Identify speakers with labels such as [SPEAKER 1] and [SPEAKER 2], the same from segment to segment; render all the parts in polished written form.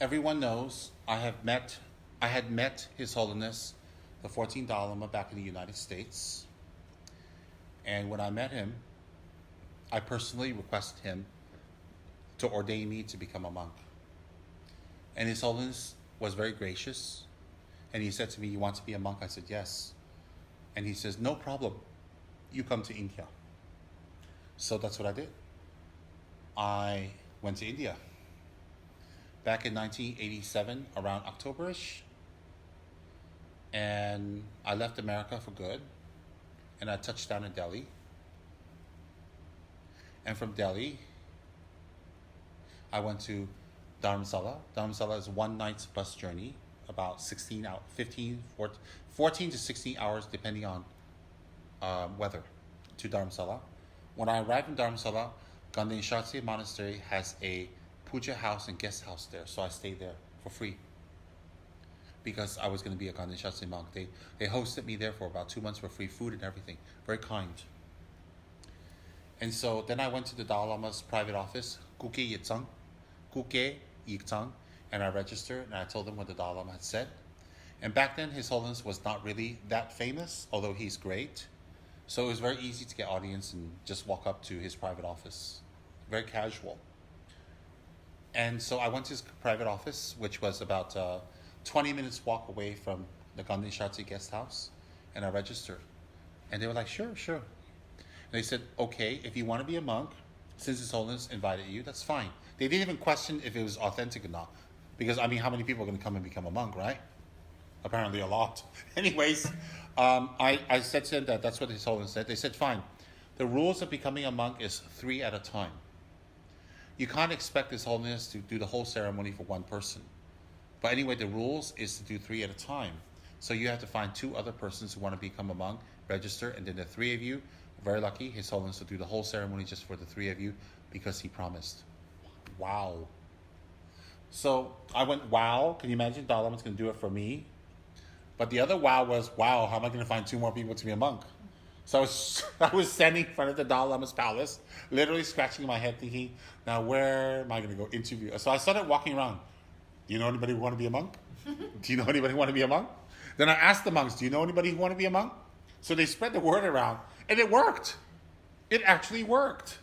[SPEAKER 1] everyone knows I had met His Holiness, the 14th Dalai Lama, back in the United States. And when I met him, I personally requested him to ordain me to become a monk. And His Holiness was very gracious. And he said to me, "You want to be a monk?" I said, "Yes." And he says, "No problem. You come to India." So that's what I did. I went to India back in 1987, around October-ish. And I left America for good. And I touched down in Delhi. And from Delhi, I went to Dharamsala. Dharamsala is one night's bus journey, about 16 hours, 14 to 16 hours, depending on weather, to Dharamsala. When I arrived in Dharamsala, Kopan Monastery has a puja house and guest house there, so I stayed there for free because I was going to be a Kopan monk. They hosted me there for about 2 months for free food and everything. Very kind. And so then I went to the Dalai Lama's private office, Kuke Yiktsang, and I registered and I told them what the Dalai Lama had said. And back then, His Holiness was not really that famous, although he's great. So it was very easy to get audience and just walk up to his private office. Very casual. And so I went to his private office, which was about 20 minutes walk away from the Kopan guest house, and I registered. And they were like, sure. And they said, okay, if you want to be a monk, since His Holiness invited you, that's fine. They didn't even question if it was authentic or not. Because, I mean, how many people are going to come and become a monk, right? Apparently a lot. Anyways, I said to them that's what His Holiness said. They said, fine. The rules of becoming a monk is 3 at a time. You can't expect His Holiness to do the whole ceremony for one person. But anyway, the rules is to do 3 at a time. So you have to find 2 other persons who want to become a monk, register, and then the 3 of you, very lucky, His Holiness will do the whole ceremony just for the 3 of you because he promised. Wow. So I went, wow, can you imagine Dalai Lama's going to do it for me? But the other wow was, wow, how am I going to find 2 more people to be a monk? So I was standing in front of the Dalai Lama's palace, literally scratching my head thinking, now where am I going to go interview? So I started walking around. Do you know anybody who want to be a monk? Do you know anybody who want to be a monk? Then I asked the monks, do you know anybody who want to be a monk? So they spread the word around, and it worked. It actually worked.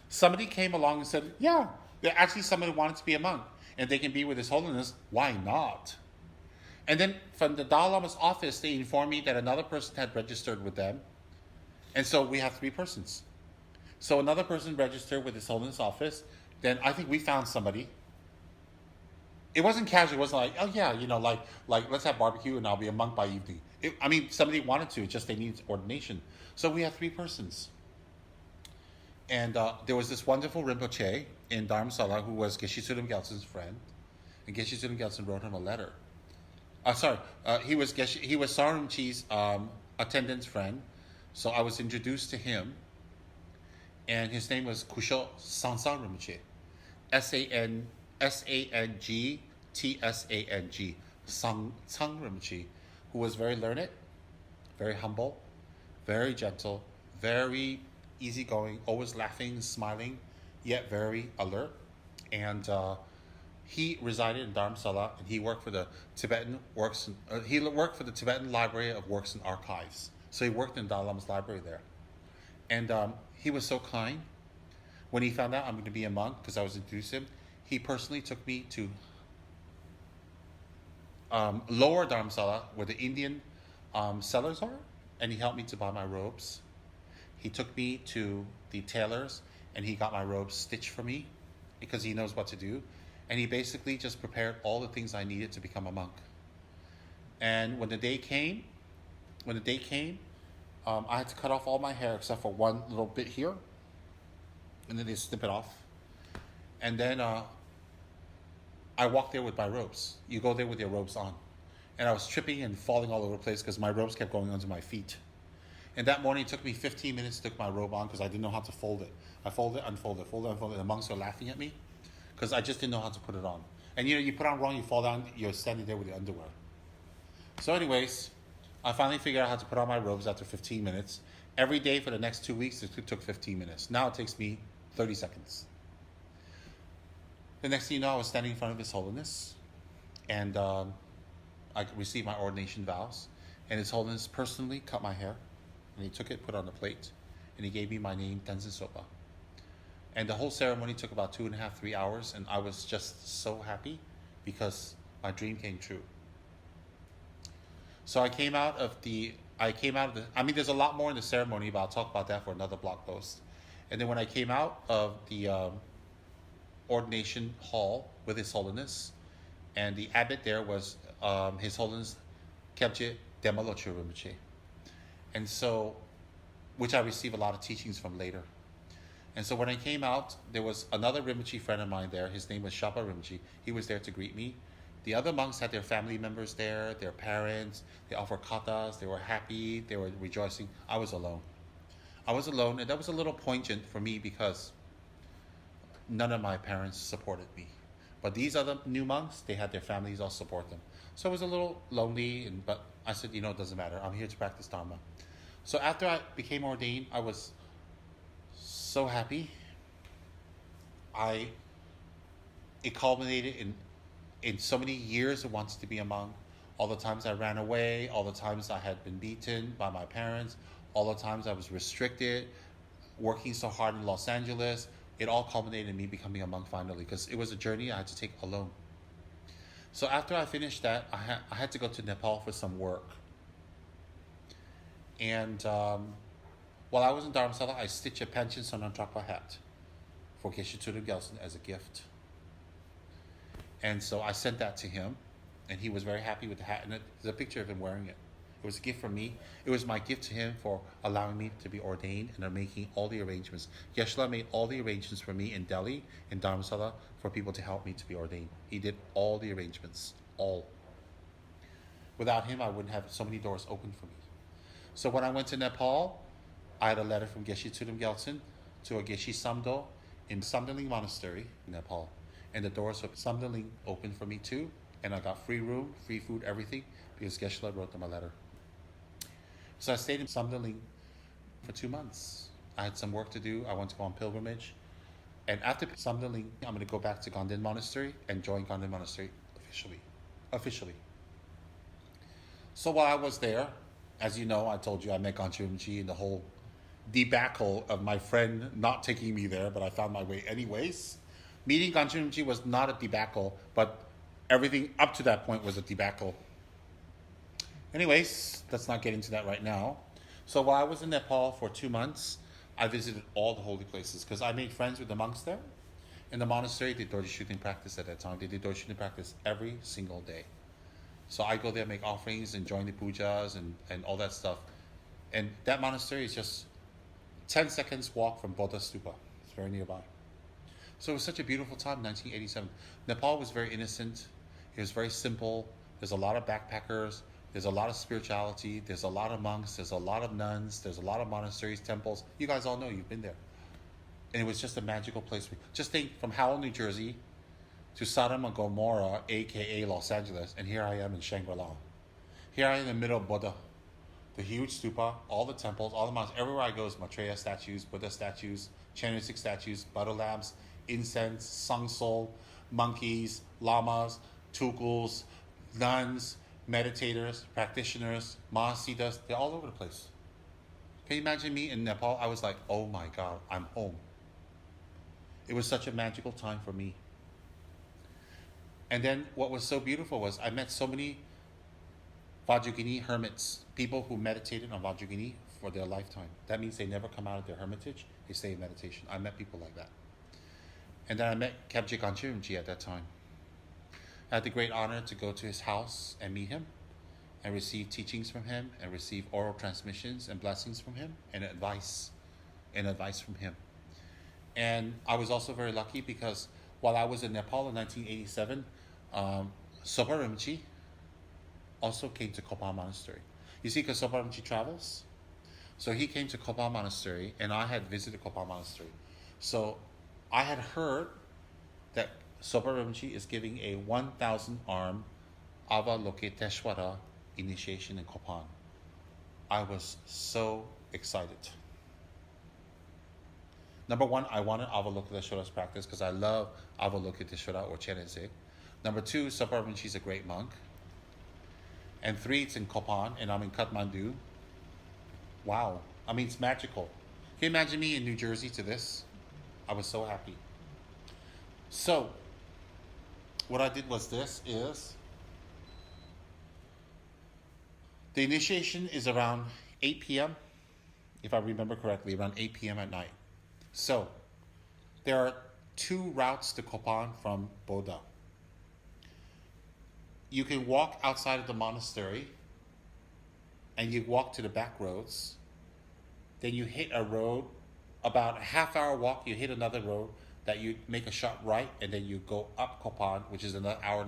[SPEAKER 1] Somebody came along and said, yeah, there's actually somebody who wanted to be a monk, and they can be with His Holiness. Why not? And then from the Dalai Lama's office, they informed me that another person had registered with them. And so we have 3 persons. So another person registered with His Holiness office. Then I think we found somebody. It wasn't casual. It wasn't like, oh yeah, like let's have barbecue and I'll be a monk by evening. Somebody wanted to, just they needed ordination. So we had 3 persons. And there was this wonderful Rinpoche in Dharamsala who was Geshe Tsulem Gyaltsen's friend. And Geshe Tsulem Gyaltsen wrote him a letter. He was Tsem Rinpoche's attendant's friend. So I was introduced to him. And his name was Kusho Sansang Rinpoche. Sangtsang, Sang Rinpoche, who was very learned, very humble, very gentle, very easygoing, always laughing, smiling, yet very alert. And he resided in Dharamsala, and he worked for the Tibetan Tibetan Library of Works and Archives. So he worked in Dalai Lama's library there. And he was so kind. When he found out I'm going to be a monk, because I was introduced to him, he personally took me to lower Dharamsala, where the Indian sellers are, and he helped me to buy my robes. He took me to the tailors, and he got my robes stitched for me, because he knows what to do. And he basically just prepared all the things I needed to become a monk. And when the day came, I had to cut off all my hair except for one little bit here, and then they snip it off. And then I walked there with my robes. You go there with your robes on. And I was tripping and falling all over the place because my robes kept going onto my feet. And that morning it took me 15 minutes to put my robe on because I didn't know how to fold it. I folded, unfolded, folded, unfolded. The monks were laughing at me because I just didn't know how to put it on. And you put on wrong, you fall down, you're standing there with your underwear. So anyways, I finally figured out how to put on my robes after 15 minutes. Every day for the next 2 weeks, it took 15 minutes. Now it takes me 30 seconds. The next thing you know, I was standing in front of His Holiness, and I received my ordination vows. And His Holiness personally cut my hair, and he took it, put it on the plate, and he gave me my name, Tenzin Sopa. And the whole ceremony took about 2.5, 3 hours, and I was just so happy because my dream came true. So I came out of the, I mean, there's a lot more in the ceremony, but I'll talk about that for another blog post. And then when I came out of the ordination hall with His Holiness, and the abbot there was His Holiness Kebje Demalocho Rinpoche. And so, which I received a lot of teachings from later. And so when I came out, there was another Rinpoche friend of mine there. His name was Zopa Rinpoche. He was there to greet me. The other monks had their family members there, their parents. They offered katas. They were happy. They were rejoicing. I was alone. I was alone, and that was a little poignant for me because none of my parents supported me. But these other new monks, they had their families all support them. So it was a little lonely, but I said, it doesn't matter. I'm here to practice Dharma. So after I became ordained, I was so happy. It culminated in so many years of wanting to be a monk. All the times I ran away, all the times I had been beaten by my parents, all the times I was restricted, working so hard in Los Angeles. It all culminated in me becoming a monk finally, because it was a journey I had to take alone. So after I finished that, I had to go to Nepal for some work. And while I was in Dharamsala, I stitched a Panchen Sonantrakpa hat for Geshe Tsurim Gyaltsen as a gift. And so I sent that to him, and he was very happy with the hat. And there's a picture of him wearing it. It was a gift from me. It was my gift to him for allowing me to be ordained and making all the arrangements. Geshe made all the arrangements for me in Delhi, in Dharamsala, for people to help me to be ordained. He did all the arrangements, all. Without him, I wouldn't have so many doors open for me. So when I went to Nepal, I had a letter from Geshe Tsurim Gyaltsen to a Geshe Samdo in Samdaling Monastery in Nepal. And the doors of Samdaling opened for me too. And I got free room, free food, everything, because Geshe wrote them a letter. So I stayed in Samdaling for 2 months. I had some work to do. I wanted to go on pilgrimage. And after Samdaling, I'm going to go back to Kopan Monastery and join Kopan Monastery officially. So while I was there, as you know, I told you I met Ganchen Rinpoche and the whole debacle of my friend not taking me there, but I found my way anyways. Meeting Ganchen Rinpoche was not a debacle, but everything up to that point was a debacle. Anyways, let's not get into that right now. So while I was in Nepal for 2 months, I visited all the holy places because I made friends with the monks there. In the monastery, they did Dorje shooting practice at that time. They did Dorje shooting practice every single day. So I go there, make offerings, and join the pujas and all that stuff. And that monastery is just 10 seconds walk from Bodha Stupa. It's very nearby. So it was such a beautiful time, 1987. Nepal was very innocent. It was very simple. There's a lot of backpackers. There's a lot of spirituality. There's a lot of monks. There's a lot of nuns. There's a lot of monasteries, temples. You guys all know, you've been there. And it was just a magical place. Just think, from Howell, New Jersey, to Sodom and Gomorrah, a.k.a. Los Angeles, and here I am in Shangri-La. Here I am in the middle of Buddha, the huge stupa, all the temples, all the mountains. Everywhere I go is Maitreya statues, Buddha statues, Chenrezig statues, butter lamps, incense, sungsol, monkeys, lamas, tulkus, nuns, meditators, practitioners, mahasiddhas. They're all over the place. Can you imagine me in Nepal? I was like, oh my God, I'm home. It was such a magical time for me. And then what was so beautiful was I met so many Vajrayogini hermits, people who meditated on Vajrayogini for their lifetime. That means they never come out of their hermitage, they stay in meditation. I met people like that. And then I met Kebje Ganchen Rinpoche at that time. I had the great honor to go to his house and meet him and receive teachings from him and receive oral transmissions and blessings from him and advice from him. And I was also very lucky because while I was in Nepal in 1987, Zopa Rinpoche also came to Kopan Monastery. You see, because Zopa Rinpoche travels, so he came to Kopan Monastery and I had visited Kopan Monastery. So I had heard that Zopa Rinpoche is giving a 1,000-arm Avalokiteshvara initiation in Kopan. I was so excited. Number one, I wanted Avalokiteshvara's practice because I love Avalokiteshvara or Chenrezig. Number two, Zopa Rinpoche is a great monk. And three, it's in Kopan, and I'm in Kathmandu. Wow. I mean, it's magical. Can you imagine me in New Jersey to this? I was so happy. So, what I did was this is, the initiation is around 8 p.m., if I remember correctly, around 8 p.m. at night. So, there are two routes to Kopan from Bodha. You can walk outside of the monastery, and you walk to the back roads. Then you hit a road, about a half-hour walk, you hit another road that you make a sharp right, and then you go up Kopan, which is another hour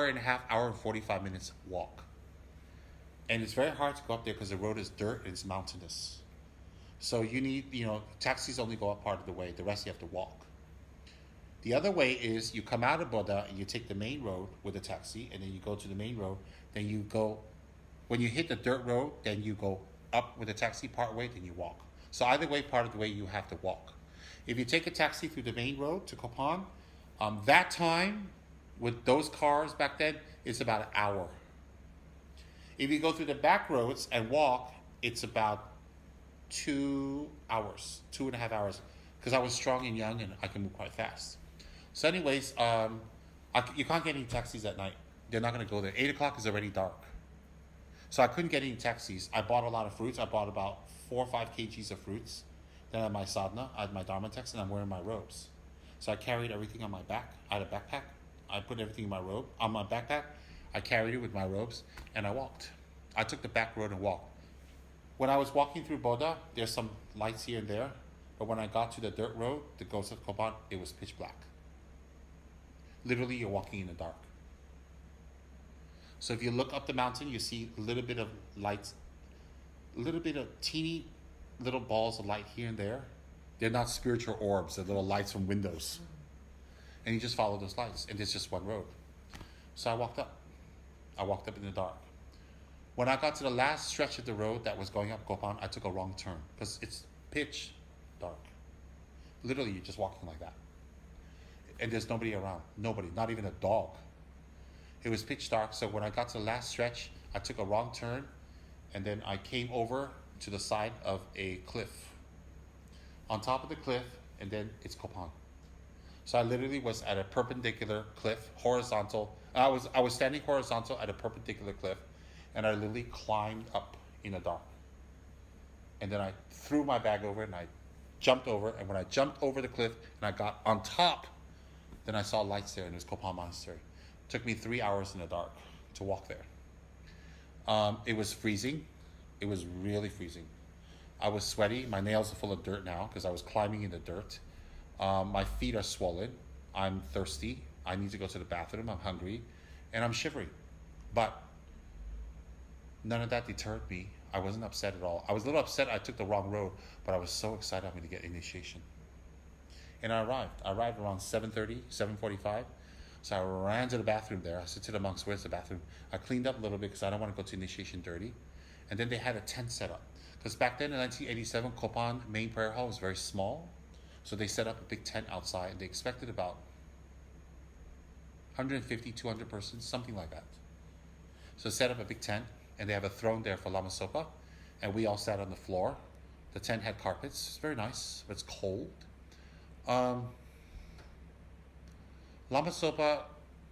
[SPEAKER 1] and a 45 minutes walk. And it's very hard to go up there because the road is dirt and it's mountainous. So you need, taxis only go up part of the way. The rest you have to walk. The other way is you come out of Bodha and you take the main road with a taxi, and then you go to the main road. Then you go, when you hit the dirt road, then you go up with a taxi part way, then you walk. So either way, part of the way you have to walk. If you take a taxi through the main road to Kopan, that time with those cars back then, it's about an hour. If you go through the back roads and walk, it's about 2 hours, 2.5 hours, because I was strong and young and I can move quite fast. So anyways, you can't get any taxis at night. They're not going to go there. 8 o'clock is already dark. So I couldn't get any taxis. I bought a lot of fruits. I bought about 4 or 5 kgs of fruits. Then I had my sadhana, I had my dharma text, and I'm wearing my robes. So I carried everything on my back. I had a backpack. I put everything in my robe. On my backpack, I carried it with my robes, and I walked. I took the back road and walked. When I was walking through Bodha, there's some lights here and there, but when I got to the dirt road that goes to Kopan, it was pitch black. Literally, you're walking in the dark. So if you look up the mountain, you see a little bit of lights, a little bit of teeny little balls of light here and there. They're not spiritual orbs, they're little lights from windows. And you just follow those lights, and there's just one road. So I walked up. I walked up in the dark. When I got to the last stretch of the road that was going up Kopan, I took a wrong turn because it's pitch dark. Literally, you're just walking like that. And there's nobody around. Nobody, not even a dog. It was pitch dark, so when I got to the last stretch, I took a wrong turn, and then I came over to the side of a cliff. On top of the cliff, and then it's Kopan. So I literally was at a perpendicular cliff, horizontal. I was standing horizontal at a perpendicular cliff, and I literally climbed up in the dark. And then I threw my bag over, and I jumped over, and when I jumped over the cliff, and I got on top, then I saw lights there, and it was Kopan Monastery. It took me 3 hours in the dark to walk there. It was freezing. It was really freezing. I was sweaty. My nails are full of dirt now because I was climbing in the dirt. My feet are swollen. I'm thirsty. I need to go to the bathroom. I'm hungry. And I'm shivering. But none of that deterred me. I wasn't upset at all. I was a little upset I took the wrong road, but I was so excited I'm going to get initiation. And I arrived. I arrived around 7:30, 7:45. So I ran to the bathroom there. I said to the monks, where's the bathroom? I cleaned up a little bit because I don't want to go to initiation dirty. And then they had a tent set up. Because back then in 1987, Kopan main prayer hall was very small. So they set up a big tent outside, and they expected about 150, 200 persons, something like that. So set up a big tent, and they have a throne there for Lama Zopa, and we all sat on the floor. The tent had carpets. It's very nice, but it's cold. Lama Zopa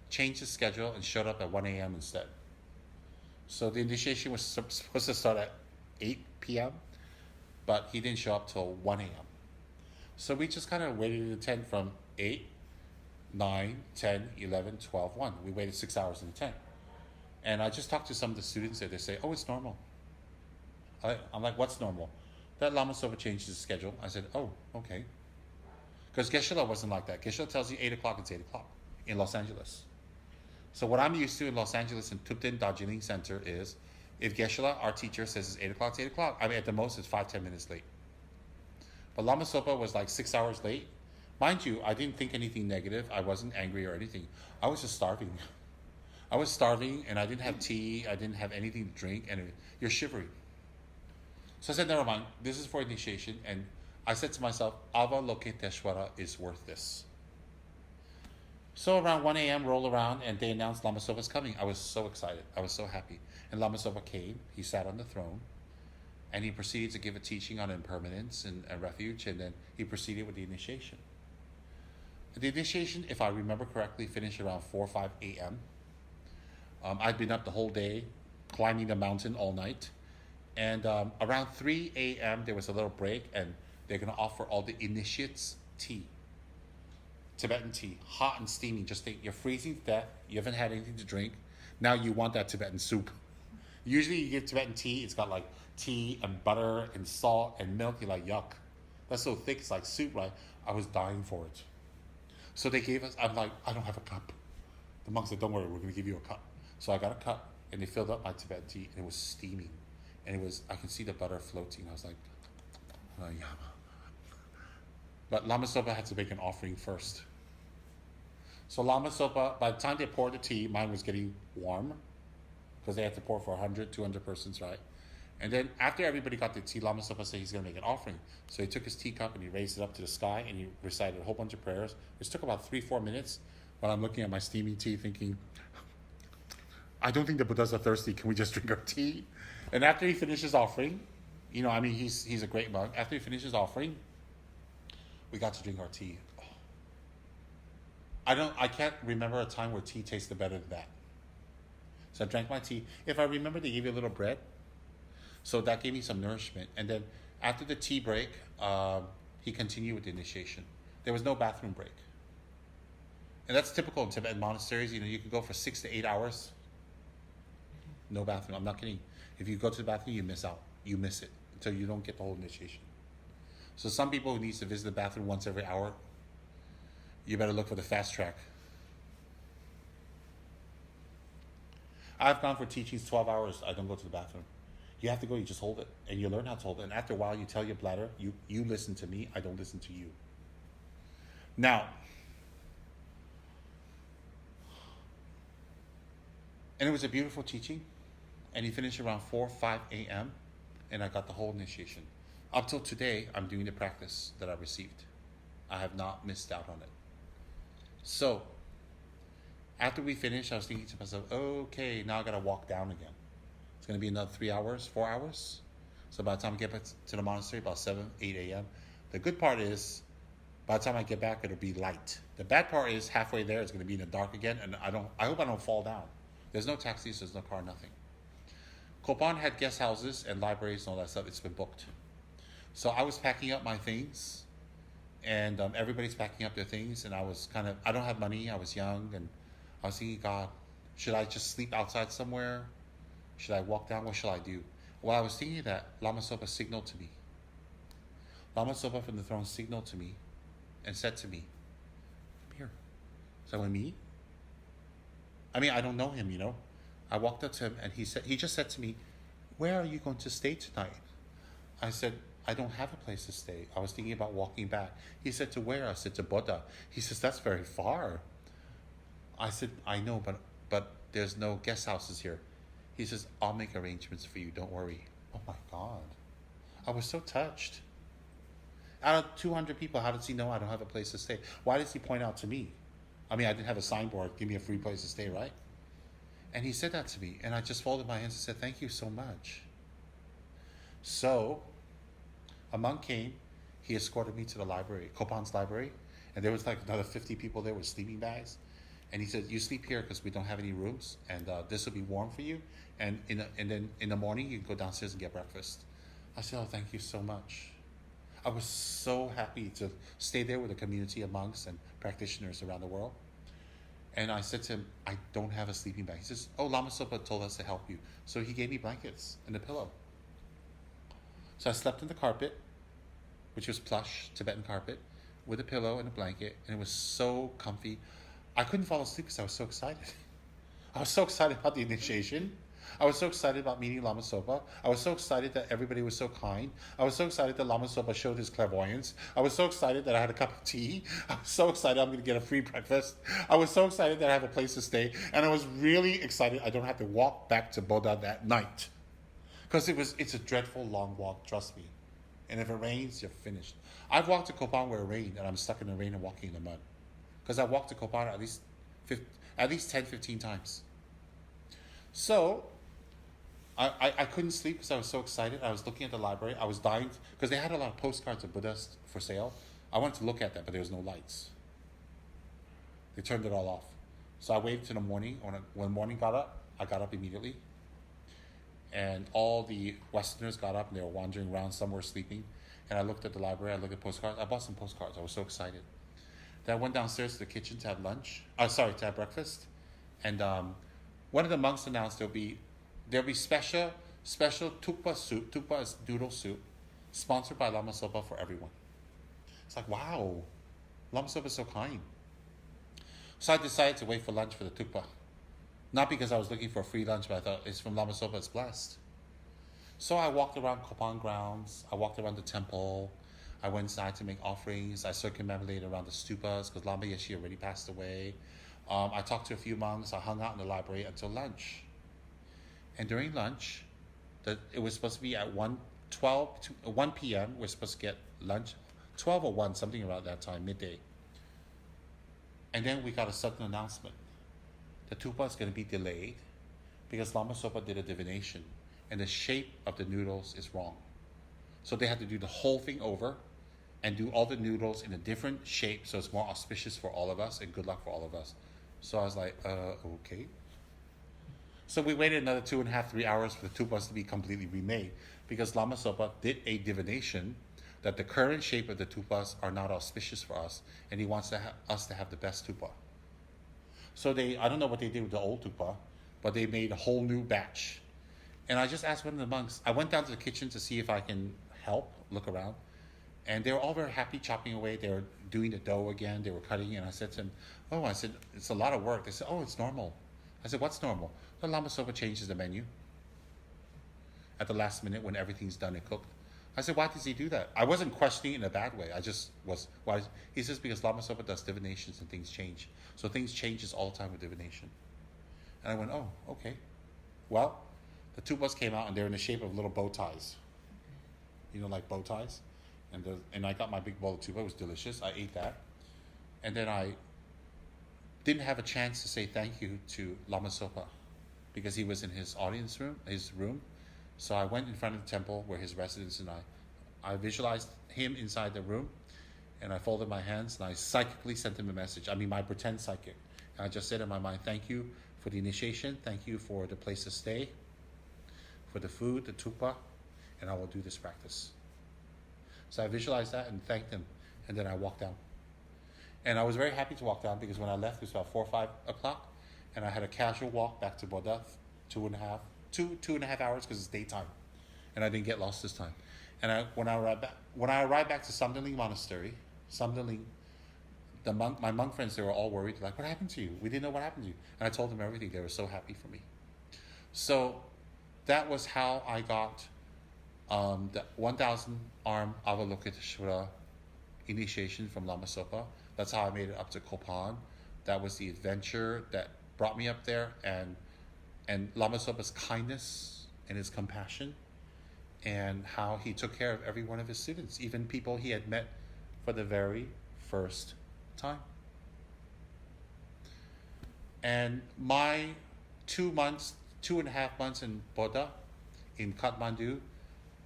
[SPEAKER 1] changed his schedule and showed up at 1 a.m. instead. So the initiation was supposed to start at 8 p.m., but he didn't show up till 1 a.m. So we just kind of waited in the tent from 8, 9, 10, 11, 12, 1. We waited 6 hours in the tent. And I just talked to some of the students there. They say, oh, it's normal. I'm like, what's normal? That Lama Zopa changed his schedule. I said, oh, okay. Because Geshe-la wasn't like that. Geshe-la tells you 8 o'clock, it's 8 o'clock in Los Angeles. So what I'm used to in Los Angeles and Tupten Darjeeling Center is, if Geshe-la, our teacher, says it's 8 o'clock, it's 8 o'clock. I mean, at the most, it's 5-10 minutes late. But Lama Zopa was like 6 hours late. Mind you, I didn't think anything negative. I wasn't angry or anything. I was just starving. I was starving, and I didn't have tea. I didn't have anything to drink, and you're shivering. So I said, never mind, this is for initiation. And I said to myself, Avalokiteshvara is worth this. So around 1 a.m. rolled around and they announced Lama Zopa's coming. I was so excited. I was so happy. And Lama Zopa came. He sat on the throne. And he proceeded to give a teaching on impermanence and refuge. And then he proceeded with the initiation. The initiation, if I remember correctly, finished around 4 or 5 a.m. I'd been up the whole day, climbing the mountain all night. And around 3 a.m., there was a little break. And they're going to offer all the initiates tea. Tibetan tea, hot and steaming. Just think, you're freezing to death. You haven't had anything to drink. Now you want that Tibetan soup. Usually you get Tibetan tea. It's got like tea and butter and salt and milk. You're like, yuck. That's so thick. It's like soup, right? I was dying for it. So they gave us, I'm like, I don't have a cup. The monk said, don't worry, we're going to give you a cup. So I got a cup and they filled up my Tibetan tea and it was steaming. And it was, I can see the butter floating. I was like, oh, yeah. But Lama Zopa had to make an offering first. So Lama Zopa, by the time they poured the tea, mine was getting warm because they had to pour for 100, 200 persons, right? And then after everybody got the tea, Lama Zopa said he's going to make an offering. So he took his teacup and he raised it up to the sky and he recited a whole bunch of prayers, which took about 3-4 minutes. While I'm looking at my steaming tea thinking, I don't think the Buddhas are thirsty. Can we just drink our tea? And after he finished his offering, you know, I mean, he's a great monk. After he finished his offering, we got to drink our tea. I can't remember a time where tea tasted better than that. So I drank my tea. If I remember, they gave you a little bread. So that gave me some nourishment. And then after the tea break, he continued with the initiation. There was no bathroom break. And that's typical in Tibetan monasteries. You know, you could go for 6 to 8 hours. No bathroom. I'm not kidding. If you go to the bathroom, you miss out. You miss it until you don't get the whole initiation. So some people who need to visit the bathroom once every hour, you better look for the fast track. I've gone for teachings 12 hours. I don't go to the bathroom. You have to go, you just hold it. And you learn how to hold it. And after a while, you tell your bladder, you listen to me, I don't listen to you. Now, and it was a beautiful teaching. And he finished around 4, 5 a.m. And I got the whole initiation. Up till today, I'm doing the practice that I received. I have not missed out on it. So, after we finished, I was thinking to myself, okay, now I got to walk down again. It's going to be another 3 hours, 4 hours. So by the time I get back to the monastery, about 7, 8 a.m. The good part is, by the time I get back, it'll be light. The bad part is, halfway there, it's going to be in the dark again, and I hope I don't fall down. There's no taxis, there's no car, nothing. Kopan had guest houses and libraries and all that stuff. It's been booked. So I was packing up my things, and everybody's packing up their things, and I was I don't have money, I was young, and I was thinking, God, should I just sleep outside somewhere? Should I walk down? What shall I do? While I was thinking that, Lama Zopa signaled to me. Lama Zopa from the throne signaled to me and said to me, come here. So I went, me? I mean, I don't know him, you know. I walked up to him and he just said to me, where are you going to stay tonight? I said, I don't have a place to stay. I was thinking about walking back. He said, to where? I said, to Buddha. He says, that's very far. I said, I know, but there's no guest houses here. He says, I'll make arrangements for you. Don't worry. Oh my God. I was so touched. Out of 200 people, how does he know I don't have a place to stay? Why does he point out to me? I mean, I didn't have a signboard, give me a free place to stay, right? And he said that to me. And I just folded my hands and said, thank you so much. So, a monk came. He escorted me to the library, Kopan's library. And there was like another 50 people there with sleeping bags. And he said, you sleep here because we don't have any rooms. And this will be warm for you. And then in the morning, you can go downstairs and get breakfast. I said, oh, thank you so much. I was so happy to stay there with a community of monks and practitioners around the world. And I said to him, I don't have a sleeping bag. He says, oh, Lama Zopa told us to help you. So he gave me blankets and a pillow. So I slept on the carpet, which was plush Tibetan carpet, with a pillow and a blanket. And it was so comfy. I couldn't fall asleep because I was so excited. I was so excited about the initiation. I was so excited about meeting Lama Zopa. I was so excited that everybody was so kind. I was so excited that Lama Zopa showed his clairvoyance. I was so excited that I had a cup of tea. I was so excited I'm going to get a free breakfast. I was so excited that I have a place to stay. And I was really excited I don't have to walk back to Buddha that night. Because it's a dreadful long walk, trust me. And if it rains, you're finished. I've walked to Kopan where it rained, and I'm stuck in the rain and walking in the mud. Because I walked to Kopan at least 10, 15 times. So, I couldn't sleep because I was so excited. I was looking at the library. I was dying, because they had a lot of postcards of Buddhas for sale. I wanted to look at that, but there was no lights. They turned it all off. So I waited till the morning. When morning got up, I got up immediately. And all the Westerners got up and they were wandering around. Some were sleeping. And I looked at the library. I looked at postcards. I bought some postcards. I was so excited. Then I went downstairs to the kitchen to have lunch. To have breakfast. And one of the monks announced there'll be special tukpa soup. Tukpa is noodle soup, sponsored by Lama Zopa for everyone. It's like, wow, Lama Zopa is so kind. So I decided to wait for lunch for the tukpa. Not because I was looking for a free lunch, but I thought it's from Lama Zopa, it's blessed. So I walked around Kopan grounds. I walked around the temple. I went inside to make offerings. I circumambulated around the stupas because Lama Yeshe already passed away. I talked to a few monks. I hung out in the library until lunch. And during lunch, it was supposed to be at 1 p.m. We're supposed to get lunch. 12 or 1, something around that time, midday. And then we got a sudden announcement. The tupa is going to be delayed because Lama Zopa did a divination and the shape of the noodles is wrong. So they had to do the whole thing over and do all the noodles in a different shape so it's more auspicious for all of us and good luck for all of us. So I was like, okay. So we waited another 2.5, 3 hours for the tupas to be completely remade because Lama Zopa did a divination that the current shape of the tupas are not auspicious for us, and he wants us to have the best tupa. So I don't know what they did with the old tupa, but they made a whole new batch. And I just asked one of the monks, I went down to the kitchen to see if I can help, look around, and they were all very happy chopping away. They were doing the dough again, they were cutting, and I said to them, it's a lot of work. They said, it's normal. I said, what's normal? The Lama Zopa changes the menu at the last minute when everything's done and cooked. I said, why does he do that? I wasn't questioning it in a bad way. I just was. Why? He says, because Lama Zopa does divinations and things change. So things changes all the time with divination. And I went, oh, okay. Well, the tupas came out and they're in the shape of little bow ties. Like bow ties. And I got my big bowl of tupa. It was delicious. I ate that. And then I didn't have a chance to say thank you to Lama Zopa because he was in his room. So I went in front of the temple where his residence, and I visualized him inside the room, and I folded my hands, and I psychically sent him a message. My pretend psychic. And I just said in my mind, thank you for the initiation, thank you for the place to stay, for the food, the tukpa, and I will do this practice. So I visualized that and thanked him, and then I walked down. And I was very happy to walk down because when I left, it was about 4 or 5 o'clock, and I had a casual walk back to Bodha, 2.5 hours because it's daytime, and I didn't get lost this time. And when I arrived back to Kopan Monastery, my monk friends, they were all worried. They're like, what happened to you? We didn't know what happened to you. And I told them everything. They were so happy for me. So that was how I got the 1,000 arm Avalokiteshvara initiation from Lama Zopa. That's how I made it up to Kopan. That was the adventure that brought me up there, and Lama Zopa's kindness and his compassion, and how he took care of every one of his students, even people he had met for the very first time. And my 2.5 months in Bodha, in Kathmandu,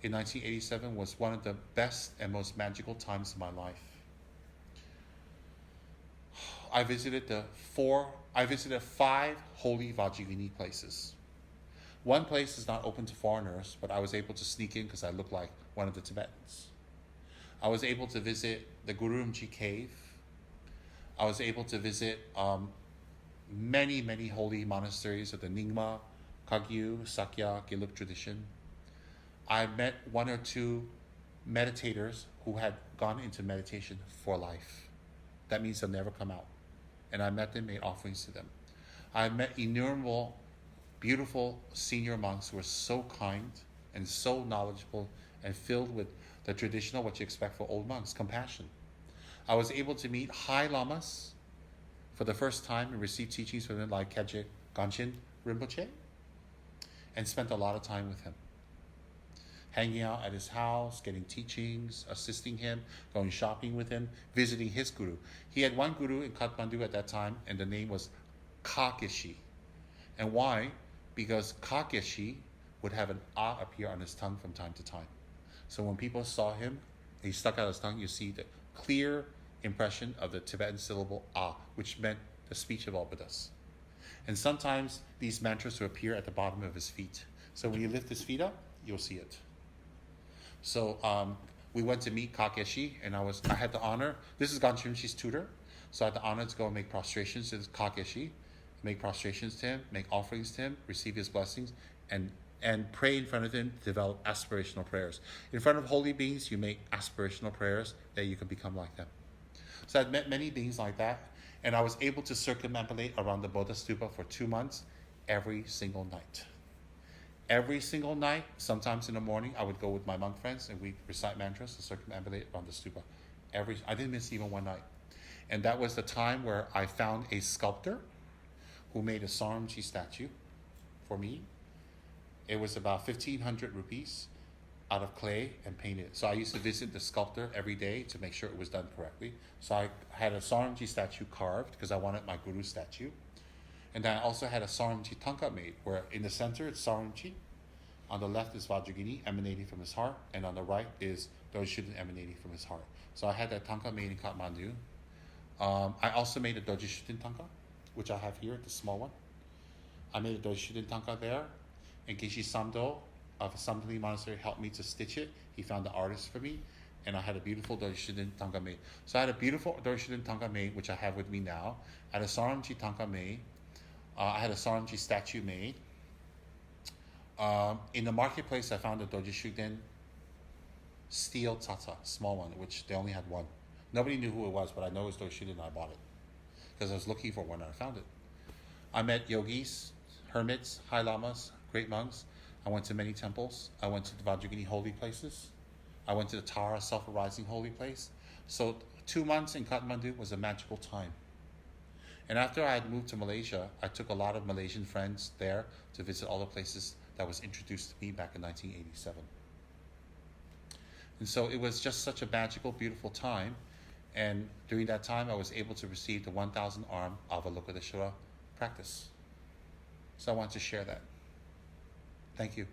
[SPEAKER 1] in 1987 was one of the best and most magical times of my life. I visited 5 holy Vajrayani places. One place is not open to foreigners, but I was able to sneak in because I looked like one of the Tibetans. I was able to visit the Gurumji cave. I was able to visit many, many holy monasteries of the Nyingma, Kagyu, Sakya, Gelug tradition. I met 1 or 2 meditators who had gone into meditation for life. That means they'll never come out. And I met them, made offerings to them. I met innumerable, beautiful senior monks who were so kind and so knowledgeable and filled with the traditional, what you expect for old monks, compassion. I was able to meet high lamas for the first time and receive teachings from them like Tsem Rinpoche, and spent a lot of time with him. hanging out at his house, getting teachings, assisting him, going shopping with him, visiting his guru. He had one guru in Kathmandu at that time, and the name was Kakeshi. And why? Because Kakeshi would have an ah appear on his tongue from time to time. So when people saw him, he stuck out his tongue, you see the clear impression of the Tibetan syllable ah, which meant the speech of all Buddhas. And sometimes these mantras will appear at the bottom of his feet. So when you lift his feet up, you'll see it. So we went to meet Kakeshi, and I had the honor. This is Ganchen Rinpoche's tutor, so I had the honor to go and make prostrations to Kakeshi, make prostrations to him, make offerings to him, receive his blessings, and pray in front of him to develop aspirational prayers. In front of holy beings, you make aspirational prayers that you can become like them. So I've met many beings like that, and I was able to circumambulate around the Bodha Stupa for 2 months every single night. Every single night, sometimes in the morning, I would go with my monk friends and we'd recite mantras to circumambulate around the stupa. I didn't miss even one night. And that was the time where I found a sculptor who made a Saramji statue for me. It was about 1,500 rupees out of clay and painted. So I used to visit the sculptor every day to make sure it was done correctly. So I had a Saramji statue carved because I wanted my guru statue. And then I also had a Saramji Tanka made, where in the center it's Saramji, on the left is Vajragini emanating from his heart, and on the right is Dojishuddin emanating from his heart. So I had that Tanka made in Kathmandu. I also made a Dojishuddin Tanka, which I have here, the small one. I made a Dojishuddin Tanka there, and Geshe Samdo of Samdali Monastery helped me to stitch it. He found the artist for me, and I had a beautiful Dojishuddin Tanka made. So I had a beautiful Dojishuddin Tanka made, which I have with me now. I had a Saramji Tanka made. I had a Saramji statue made. In the marketplace, I found a Dojishuddin steel tata, small one, which they only had one. Nobody knew who it was, but I know it was Dojishuddin and I bought it because I was looking for one and I found it. I met yogis, hermits, high lamas, great monks. I went to many temples. I went to the Vajragini holy places. I went to the Tara self-arising holy place. So 2 months in Kathmandu was a magical time. And after I had moved to Malaysia, I took a lot of Malaysian friends there to visit all the places that was introduced to me back in 1987. And so it was just such a magical, beautiful time. And during that time, I was able to receive the 1,000-arm Avalokiteshvara practice. So I wanted to share that. Thank you.